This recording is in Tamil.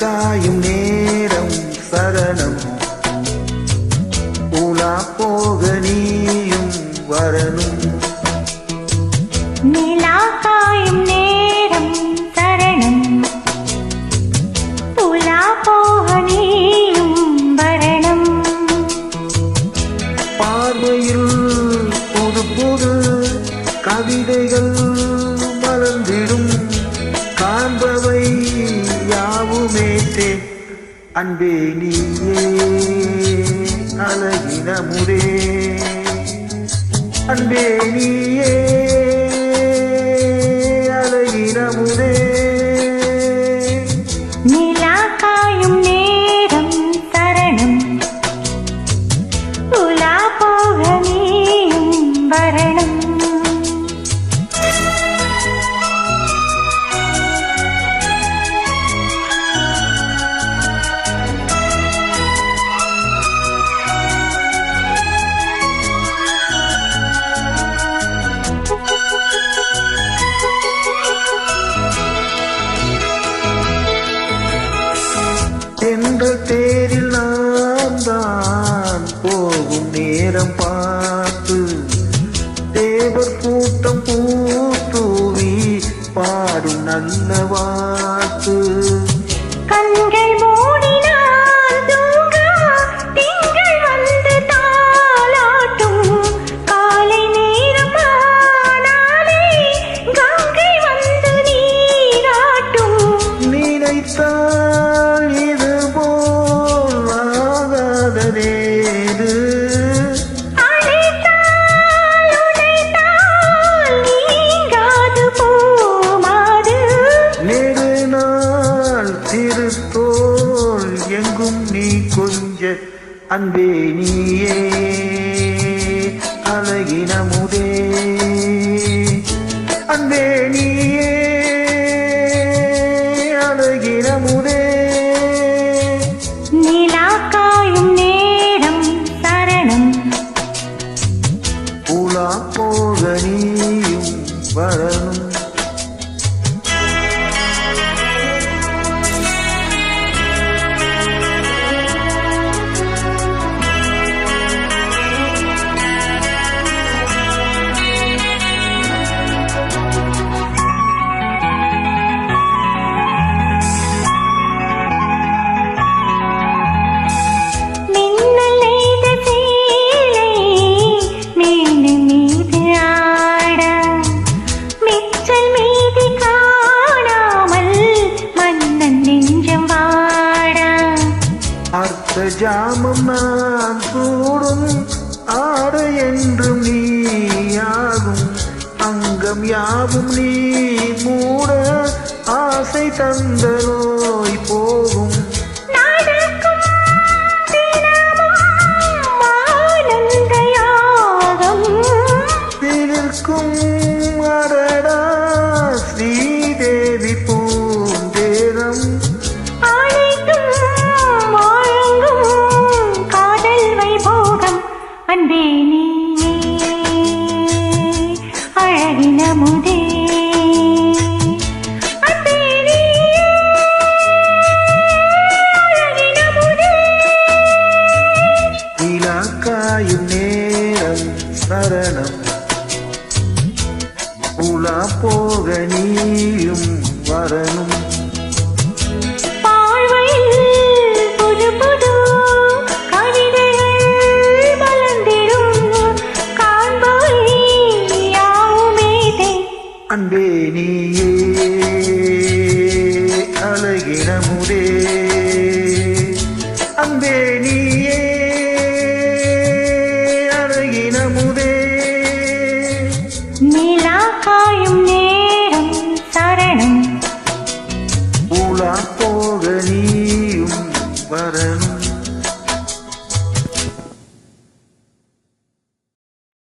காயும் நேரம் சரணம் உலா போக நீயும் வரணும். நிலா காயும் நேரம் சரணம் உலா போக நீயும் வரணும். பார்வையில் புது புது கவிதைகள் மலர்ந்திடும் காண்பவை யாவுமேற்றே அன்பே நீயே அழகின முரே அன்பே நீயே அழகின முரே. நிலா காயும் நேரம் சரணம் உலா போக நீயும் வரணும். என்ற தேரில் நாம் தான் போகும் நேரம் பார்த்து தேவர் கூட்டம் பூத்தூவி பாடும் நல்ல வார்த்து. கண்கள் மூடினால் தூங்க திங்கள் வந்து தாலாட்டும். காலை நேரம் ஆனாலே கங்கை வந்து நீராட்டும். நினைத்தால் இது போல் ஆகாததேது. அழைத்தால் உதைத்தால் நீங்காது போமாது. நெடுநாள் திருத்தோள் எங்கும் நீ கொஞ்ச அன்பே நீயே அழகின முதே அன்பே நீயே அழகின முதே. நிலா காயும் நேரம் சரணம் உலா போக நீயும் வரணும். மின்னல் நெய்த சேலை மேடு மீது ஆட மிச்சல் மீதி காணாமல் மன்னன் நெஞ்சம் வாட. அர்த்த ஜாமம் நான் சூடும் ஆடை என்றும் நீயாகும். அங்கம் யாவும் நீ மூட ஆசை தந்த நோய் போகும். நடக்கும் தினமும் ஆனந்த யாகம். தினிற்கும் அடடா ஸ்ரீதேவி பூந்தேரம். அனைத்தும் வழங்கும் காதல் வைபோகம் அன்பே நீயே அழகின முதே. அன்பே நீயே அழகின முதே. நிலா காயும் நேரம் சரணம் உலா போக நீயும் வரணும். பார்வையில் புது புது கவிதைகள் மலர்ந்திடும் காண்பவை யாவுமேதே அன்பே நீ